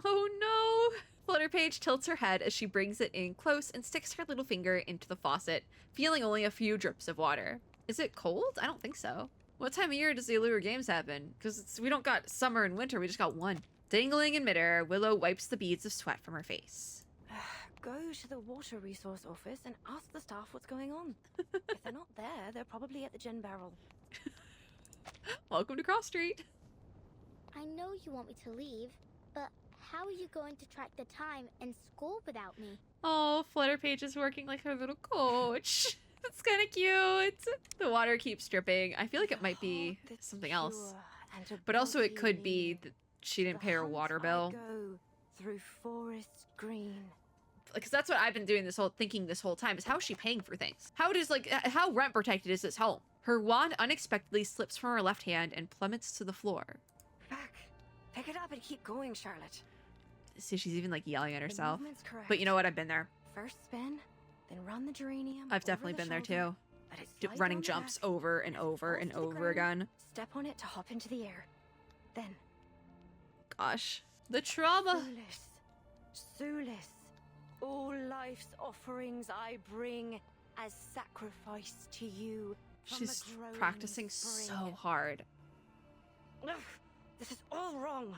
Oh no! Flutterpage tilts her head as she brings it in close and sticks her little finger into the faucet, feeling only a few drips of water. Is it cold? I don't think so. What time of year does the Uluru Games happen? Because we don't got summer and winter, we just got one. Dangling in midair, Willow wipes the beads of sweat from her face. Go to the water resource office and ask the staff what's going on. If they're not there, they're probably at the gin barrel. Welcome to Cross Street. I know you want me to leave, but how are you going to track the time and score without me? Oh, Flutterpage is working like her little coach. That's kind of cute. The water keeps dripping. I feel like it might be something else. But also it could be that she didn't pay her water bill. Go through forest green. Because that's what I've been doing thinking this whole time, is how is she paying for things? How rent protected is this home? Her wand unexpectedly slips from her left hand and plummets to the floor. Back. Pick it up and keep going, Charlotte. So she's even like yelling at herself. But you know what? I've been there. First spin, then run the geranium. I've definitely been there too. Running jumps over and over and over again. Step on it to hop into the air. Then. Gosh. The trauma. Sulis. All life's offerings I bring as sacrifice to you. She's practicing so hard. Ugh, this is all wrong.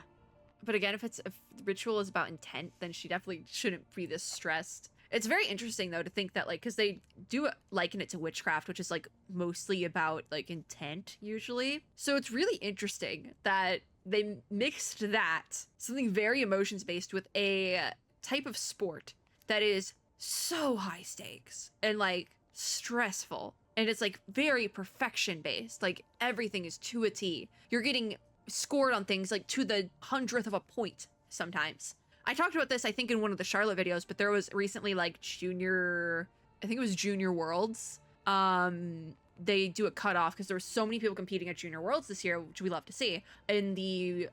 But again, if the ritual is about intent, then she definitely shouldn't be this stressed. It's very interesting though to think that, like, because they do liken it to witchcraft, which is like mostly about like intent usually. So it's really interesting that they mixed that, something very emotions-based, with a type of sport that is so high stakes and like stressful. And it's like very perfection-based. Like everything is to a T. You're getting scored on things like to the 100th of a point sometimes. I talked about this, I think, in one of the Charlotte videos, but there was recently like Junior Worlds. They do a cutoff because there were so many people competing at Junior Worlds this year, which we love to see, in the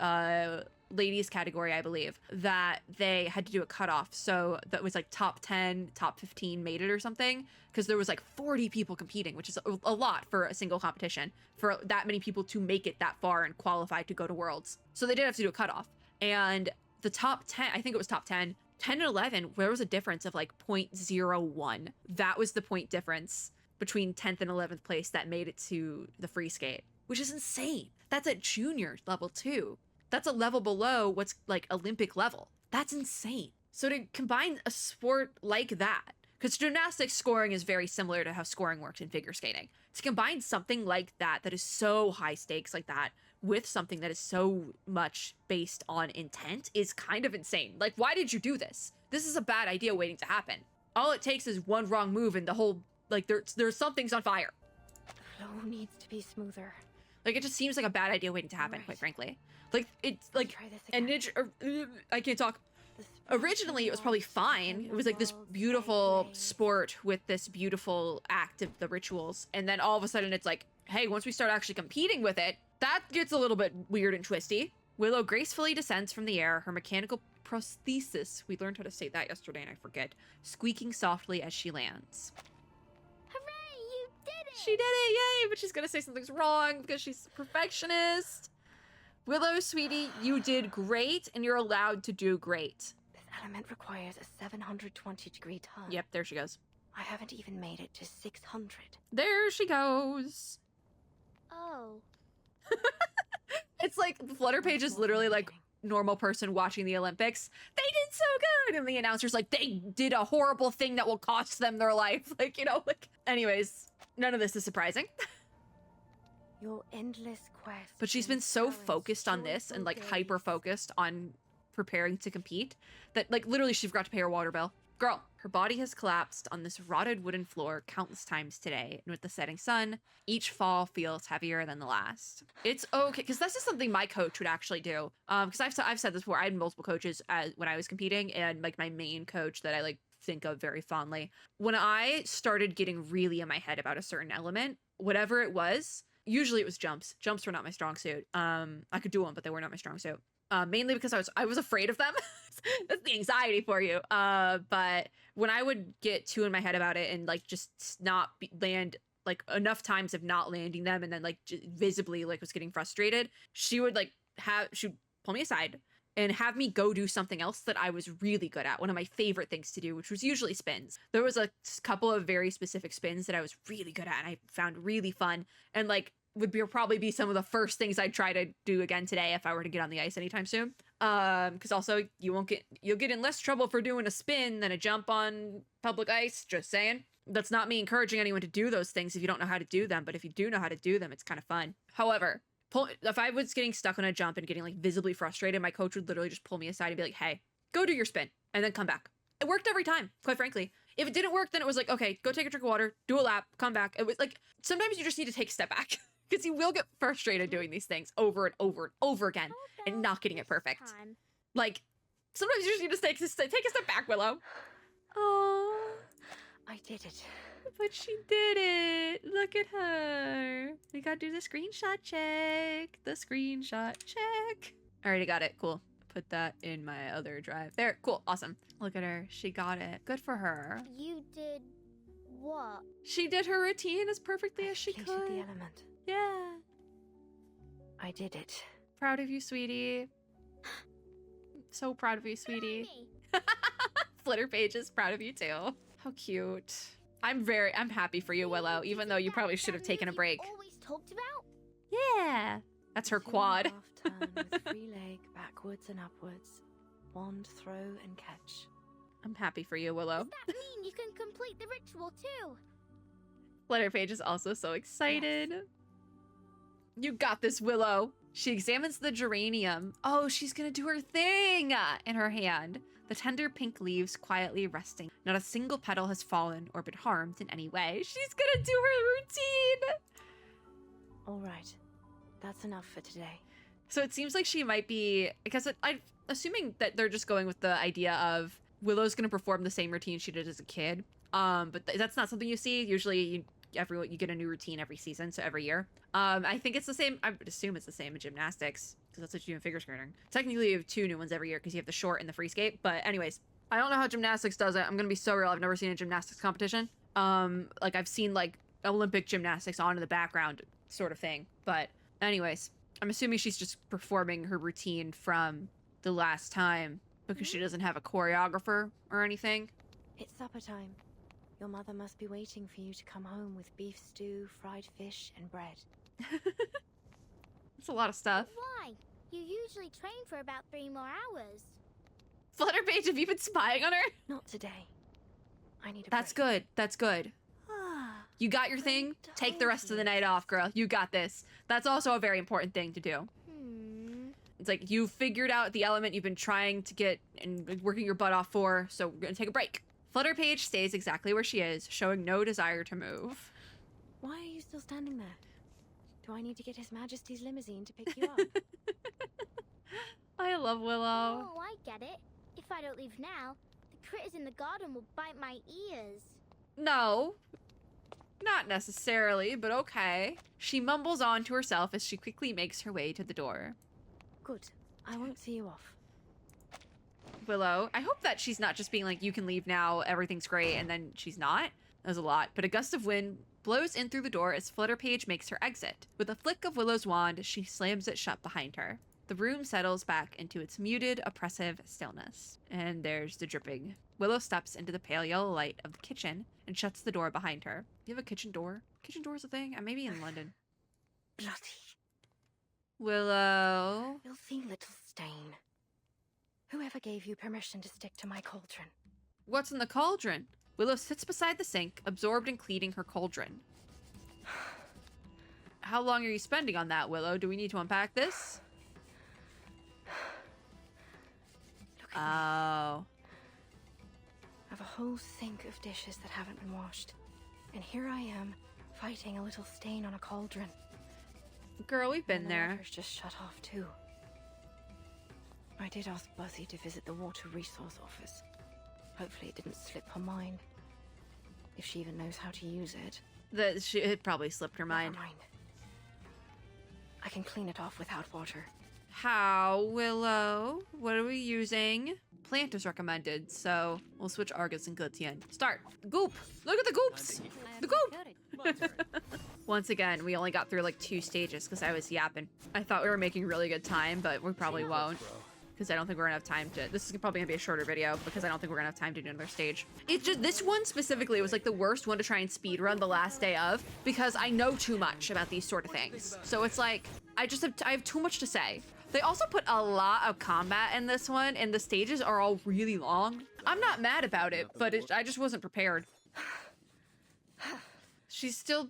ladies category, I believe, that they had to do a cutoff. So that was like top 10, top 15 made it or something, because there was like 40 people competing, which is a lot for a single competition, for that many people to make it that far and qualify to go to Worlds. So they did have to do a cutoff. And the top 10, I think it was top 10 and 11, there was a difference of like 0.01. That was the point difference between 10th and 11th place that made it to the free skate, which is insane. That's at junior level too. That's a level below what's like Olympic level. That's insane. So to combine a sport like that, because gymnastics scoring is very similar to how scoring works in figure skating, to combine something like that is so high stakes like that with something that is so much based on intent is kind of insane. Like, why did you do this? This is a bad idea waiting to happen. All it takes is one wrong move and the whole, like, there's something's on fire. The flow needs to be smoother. Like, it just seems like a bad idea waiting to happen, quite frankly. Like, it's like, and I can't talk. Originally, it was probably fine. It was like this beautiful sport with this beautiful act of the rituals. And then all of a sudden it's like, hey, once we start actually competing with it, that gets a little bit weird and twisty. Willow gracefully descends from the air, her mechanical prosthesis, we learned how to say that yesterday and I forget, squeaking softly as she lands. Hooray, you did it! She did it, yay! But she's gonna say something's wrong because she's a perfectionist. Willow, sweetie, you did great and you're allowed to do great. This element requires a 720-degree turn. Yep, there she goes. I haven't even made it to 600. There she goes. Oh. It's like the Flutter page is literally like normal person watching the Olympics. They did so good, and the announcer's like, they did a horrible thing that will cost them their life. Like, you know, like, anyways, none of this is surprising. Your endless quest. But she's been so focused on this and like hyper focused on preparing to compete that like literally she forgot to pay her water bill. Girl, her body has collapsed on this rotted wooden floor countless times today, and with the setting sun, each fall feels heavier than the last. It's okay, because this is something my coach would actually do. Because I've said this before, I had multiple coaches when I was competing, and like my main coach that I like think of very fondly. When I started getting really in my head about a certain element, whatever it was, usually it was jumps. Jumps were not my strong suit. I could do them, but they were not my strong suit. Mainly because I was afraid of them. That's the anxiety for you. But when I would get too in my head about it and like just not land like enough times of not landing them, and then like visibly like was getting frustrated, she would pull me aside and have me go do something else that I was really good at. One of my favorite things to do, which was usually spins. There was a couple of very specific spins that I was really good at and I found really fun, and like would probably be some of the first things I'd try to do again today if I were to get on the ice anytime soon. Because also you'll get in less trouble for doing a spin than a jump on public ice, just saying. That's not me encouraging anyone to do those things if you don't know how to do them, but if you do know how to do them, it's kind of fun. However, if I was getting stuck on a jump and getting like visibly frustrated, my coach would literally just pull me aside and be like, hey, go do your spin and then come back. It worked every time, quite frankly. If it didn't work, then it was like, okay, go take a drink of water, do a lap, come back. It was like, sometimes you just need to take a step back. Because you will get frustrated doing these things over and over and over again and not getting it perfect. Like, sometimes you just need to take a step back, Willow. Oh, I did it. But she did it. Look at her. We gotta do the screenshot check. The screenshot check. Alright, I got it. Cool. Put that in my other drive. There. Cool. Awesome. Look at her. She got it. Good for her. You did what? She did her routine as perfectly as she could. The element. Yeah. I did it. Proud of you, sweetie. So proud of you, sweetie. Flitter Page is proud of you too. How cute. I'm happy for you, Willow, even though you probably should have taken a break. Always talked about? Yeah. That's her quad. Half turn with free leg backwards and upwards. Wand throw and catch. I'm happy for you, Willow. Does that mean you can complete the ritual too? Flitter Page is also so excited. Yes. You got this, Willow. She examines the geranium. Oh, she's gonna do her thing in her hand. The tender pink leaves quietly resting. Not a single petal has fallen or been harmed in any way. She's gonna do her routine. All right. That's enough for today. So it seems like she might be, because I'm assuming that they're just going with the idea of Willow's gonna perform the same routine she did as a kid. But that's not something you see. Usually you get a new routine every season, so every year. I think it's the same. I would assume it's the same in gymnastics, because that's what you do in figure skating. Technically, you have 2 new ones every year because you have the short and the free skate. But anyways, I don't know how gymnastics does it. I'm gonna be so real. I've never seen a gymnastics competition. Like I've seen like Olympic gymnastics on in the background sort of thing. But anyways, I'm assuming she's just performing her routine from the last time because she doesn't have a choreographer or anything. It's supper time. Your mother must be waiting for you to come home with beef stew, fried fish, and bread. It's a lot of stuff. Why? You usually train for about 3 more hours. Flutterpage, have you been spying on her? Not today. I need a That's break. good. That's good. You got your thing? Take the rest of the night off, girl. You got this. That's also a very important thing to do. It's like you figured out the element you've been trying to get and working your butt off for, so we're gonna take a break. Flutterpage stays exactly where she is, showing no desire to move. Why are you still standing there? Do I need to get His Majesty's limousine to pick you up? I love Willow. Oh, I get it. If I don't leave now, the critters in the garden will bite my ears. No. Not necessarily, but okay. She mumbles on to herself as she quickly makes her way to the door. Good. I won't see you off. Willow, I hope that she's not just being like, you can leave now, everything's great, and then she's not. That was a lot. But a gust of wind blows in through the door as Flutterpage makes her exit. With a flick of Willow's wand, she slams it shut behind her. The room settles back into its muted, oppressive stillness. And there's the dripping. Willow steps into the pale yellow light of the kitchen and shuts the door behind her. You have a kitchen door? Kitchen door is a thing? I may be in London. Bloody. Willow. Filthy little stain. Whoever gave you permission to stick to my cauldron? What's in the cauldron? Willow sits beside the sink, absorbed in cleaning her cauldron. How long are you spending on that, Willow? Do we need to unpack this? Oh. I have a whole sink of dishes that haven't been washed. And here I am, fighting a little stain on a cauldron. Girl, we've been there. The water's just shut off too. I did ask Buzzy to visit the water resource office. Hopefully it didn't slip her mind. If she even knows how to use it. It probably slipped her mind. Never mind. I can clean it off without water. How, Willow? What are we using? Plant is recommended, so we'll switch Argus and Glitien. Start. Goop. Look at the goops. The goop. Once again, we only got through like 2 stages because I was yapping. I thought we were making really good time, but we probably won't. Because I don't think we're gonna have time to. This is probably gonna be a shorter video because I don't think we're gonna have time to do another stage. It's just this one specifically was like the worst one to try and speed run the last day of because I know too much about these sort of things. So it's like I have too much to say. They also put a lot of combat in this one, and the stages are all really long. I'm not mad about it, but I just wasn't prepared. She's still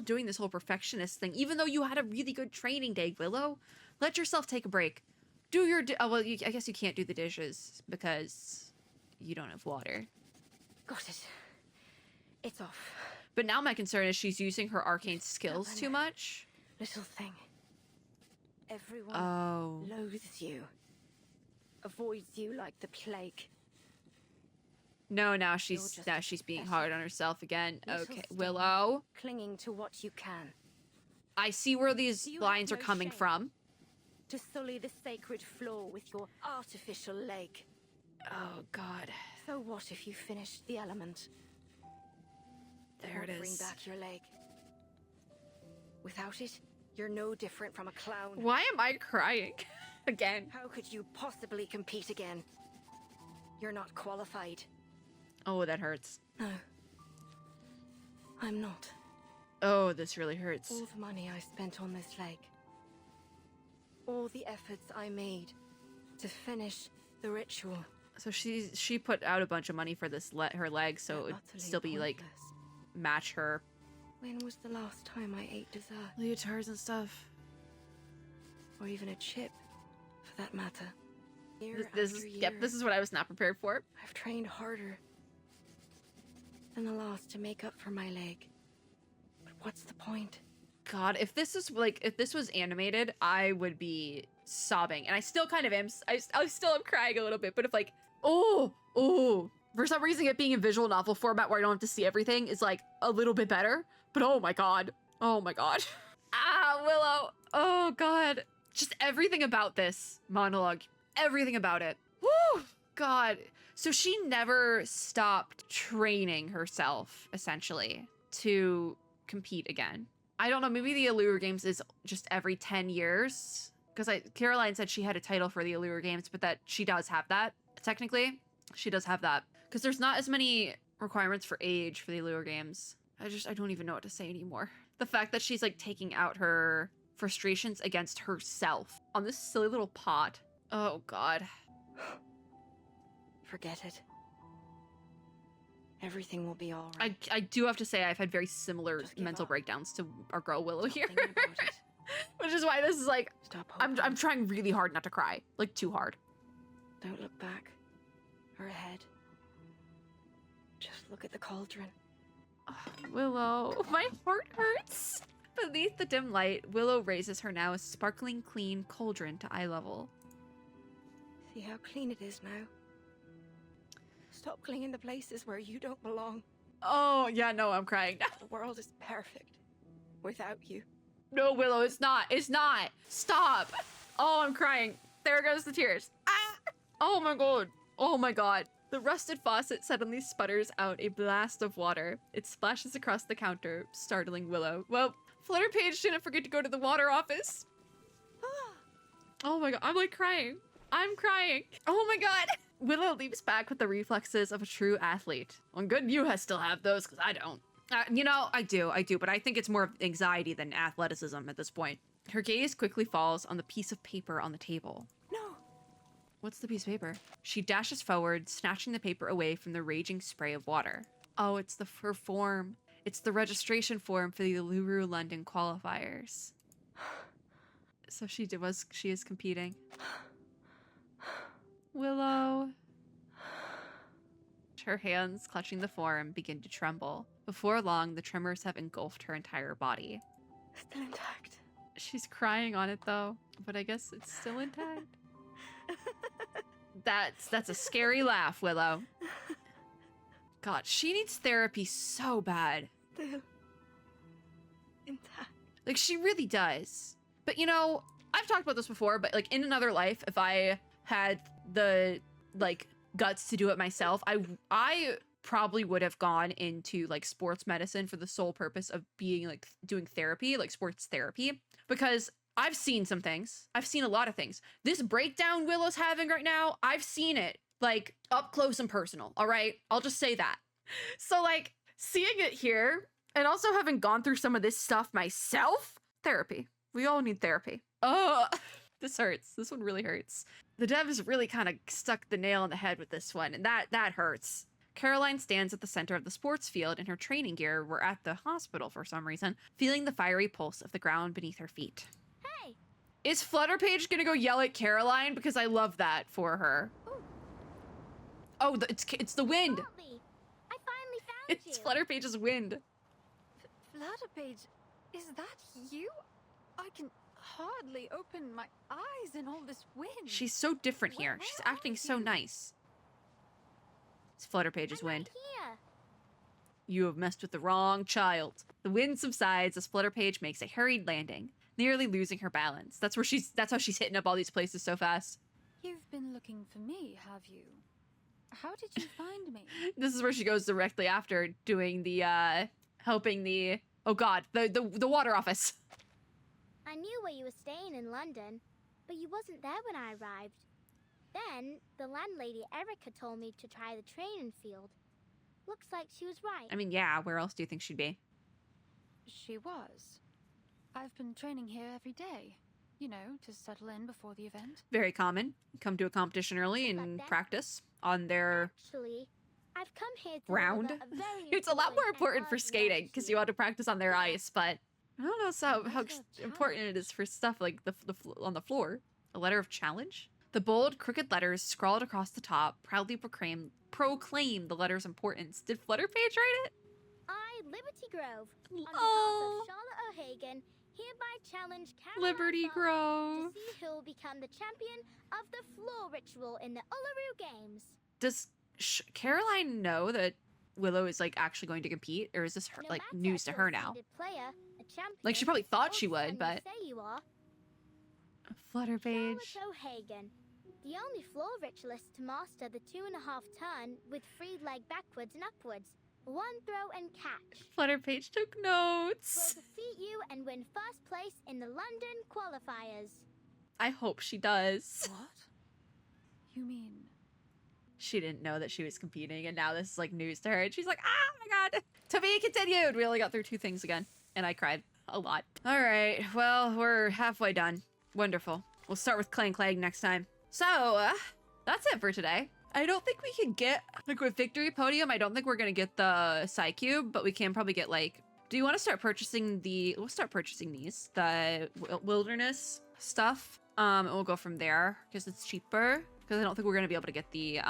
doing this whole perfectionist thing, even though you had a really good training day, Willow. Let yourself take a break. Do your I guess you can't do the dishes because you don't have water. Got it. It's off. But now my concern is she's using her arcane skills too much. Little thing. Everyone loathes you. Avoids you like the plague. No, now she's being hard on herself again. Okay, Willow. Clinging to what you can. I see where these lines are coming from. To sully the sacred floor with your artificial leg. Oh, God. So what if you finished the element? There it is. Bring back your leg. Without it, you're no different from a clown. Why am I crying? Again. How could you possibly compete again? You're not qualified. Oh, that hurts. No. I'm not. Oh, this really hurts. All the money I spent on this leg. All the efforts I made to finish the ritual. So she put out a bunch of money for this her leg, so it would still be like match her. When was the last time I ate dessert? Leotards and stuff. Or even a chip, for that matter. Year This after is, year, yep, this is what I was not prepared for. I've trained harder. And alas, to make up for my leg. But what's the point? God, if this was animated, I would be sobbing. And I still kind of am. I still am crying a little bit. But if like, oh, for some reason it being in visual novel format where I don't have to see everything is like a little bit better. But oh my God. Ah, Willow. Oh God. Just everything about this monologue. Everything about it. Woo! God. So she never stopped training herself, essentially, to compete again. I don't know, maybe the Uluru Games is just every 10 years. Because Caroline said she had a title for the Uluru Games, but that she does have that. Technically, she does have that. Because there's not as many requirements for age for the Uluru Games. I don't even know what to say anymore. The fact that she's like taking out her frustrations against herself on this silly little pot. Oh God. Forget it. Everything will be all right. I do have to say I've had very similar mental breakdowns to our girl Willow here. Which is why this is like, I'm trying really hard not to cry. Like too hard. Don't look back or ahead. Just look at the cauldron. Oh, Willow, my heart hurts. Beneath the dim light, Willow raises her now sparkling clean cauldron to eye level. See how clean it is now? Stop clinging to places where you don't belong. Oh, yeah, no, I'm crying. The world is perfect without you. No, Willow, it's not. It's not. Stop. Oh, I'm crying. There goes the tears. Ah! Oh my God. Oh my God. The rusted faucet suddenly sputters out a blast of water. It splashes across the counter, startling Willow. Well, Flutterpage didn't forget to go to the water office. Oh my God, I'm like crying. I'm crying. Oh my God. Willow leaps back with the reflexes of a true athlete. Well, good you still have those, because I don't. You know, I do, but I think it's more of anxiety than athleticism at this point. Her gaze quickly falls on the piece of paper on the table. No. What's the piece of paper? She dashes forward, snatching the paper away from the raging spray of water. Oh, it's her form. It's the registration form for the Uluru London qualifiers. So she is competing. Willow. Her hands clutching the form begin to tremble. Before long, the tremors have engulfed her entire body. Still intact. She's crying on it though, but I guess it's still intact. That's a scary laugh, Willow. God, she needs therapy so bad. Still intact. Like, she really does. But you know, I've talked about this before, but like in another life, if I had the like guts to do it myself, I probably would have gone into like sports medicine for the sole purpose of being like doing therapy, like sports therapy, because I've seen some things. I've seen a lot of things. This breakdown Willow's having right now, I've seen it like up close and personal. All right, I'll just say that. So like seeing it here and also having gone through some of this stuff myself, therapy. We all need therapy. Oh, this hurts. This one really hurts. The devs really kind of stuck the nail on the head with this one, and that hurts. Caroline stands at the center of the sports field in her training gear. We're at the hospital for some reason, feeling the fiery pulse of the ground beneath her feet. Hey! Is Flutterpage gonna go yell at Caroline? Because I love that for her. Ooh. Oh, it's the wind. Mommy, I finally found It's Flutterpage's wind. Flutterpage, is that you? I can hardly open my eyes in all this wind. She's so different here. She's acting so nice. It's Flutterpage's wind. Here. You have messed with the wrong child. The wind subsides as Flutterpage makes a hurried landing, nearly losing her balance. That's how she's hitting up all these places so fast. You've been looking for me, have you? How did you find me? This is where she goes directly after doing the helping the the water office. I knew where you were staying in London, but you wasn't there when I arrived. Then, the landlady Erica told me to try the training field. Looks like she was right. I mean, yeah, where else do you think she'd be? She was. I've been training here every day. You know, to settle in before the event. Very common. Come to a competition early and practice on their Actually, I've come here to ground. deliver a very It's a lot more important important for skating because you want to practice on their ice, but I don't know how important it is for stuff like on the floor. A letter of challenge? The bold, crooked letters scrawled across the top proudly proclaim the letter's importance. Did Flutterpage write it? I, Liberty Grove, on behalf Oh. of Charlotte O'Hagan, hereby challenge Caroline Liberty Barber Grove. to see who will become the champion of the floor ritual in the Uluru Games. Does Caroline know that Willow is like actually going to compete, or is this her, No like matter news to if her you're a now? seeded player, a champion, Like she probably thought she or would, someone but you say you are. Flutterpage. Charlotte O'Hagan, the only floor ritualist to master the 2.5 turn with freed leg backwards and upwards, one throw and catch. Flutterpage took Will notes. defeat you and win first place in the London qualifiers. I hope she does. What? You mean? She didn't know that she was competing, and now this is like news to her, and she's like, "Ah, my god!" To be continued. We only got through 2 things again, and I cried a lot. All right, well, we're halfway done. Wonderful. We'll start with Clang Clang next time. So that's it for today. I don't think we can get like with Victory Podium. I don't think we're gonna get the Psy Cube, but we can probably get like. Do you want to start purchasing we'll start purchasing these, the wilderness stuff. And we'll go from there because it's cheaper. Because I don't think we're gonna be able to get the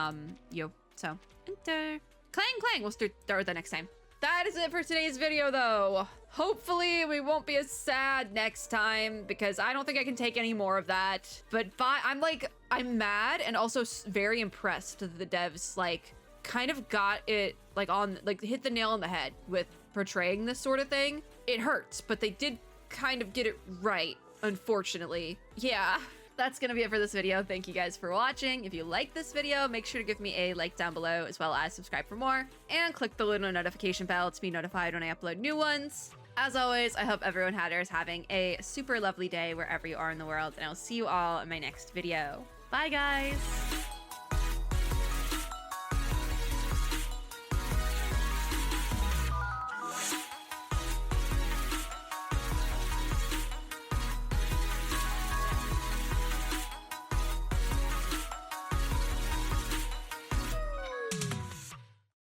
so enter Clang Clang. We'll start with that next time. That is it for today's video, though. Hopefully we won't be as sad next time because I don't think I can take any more of that. But I'm mad and also very impressed that the devs like kind of got it like hit the nail on the head with portraying this sort of thing. It hurts, but they did kind of get it right, unfortunately. Yeah. That's gonna be it for this video. Thank you guys for watching. If you like this video, make sure to give me a like down below, as well as subscribe for more, and click the little notification bell to be notified when I upload new ones. As always, I hope everyone is having a super lovely day wherever you are in the world, and I'll see you all in my next video. Bye, guys!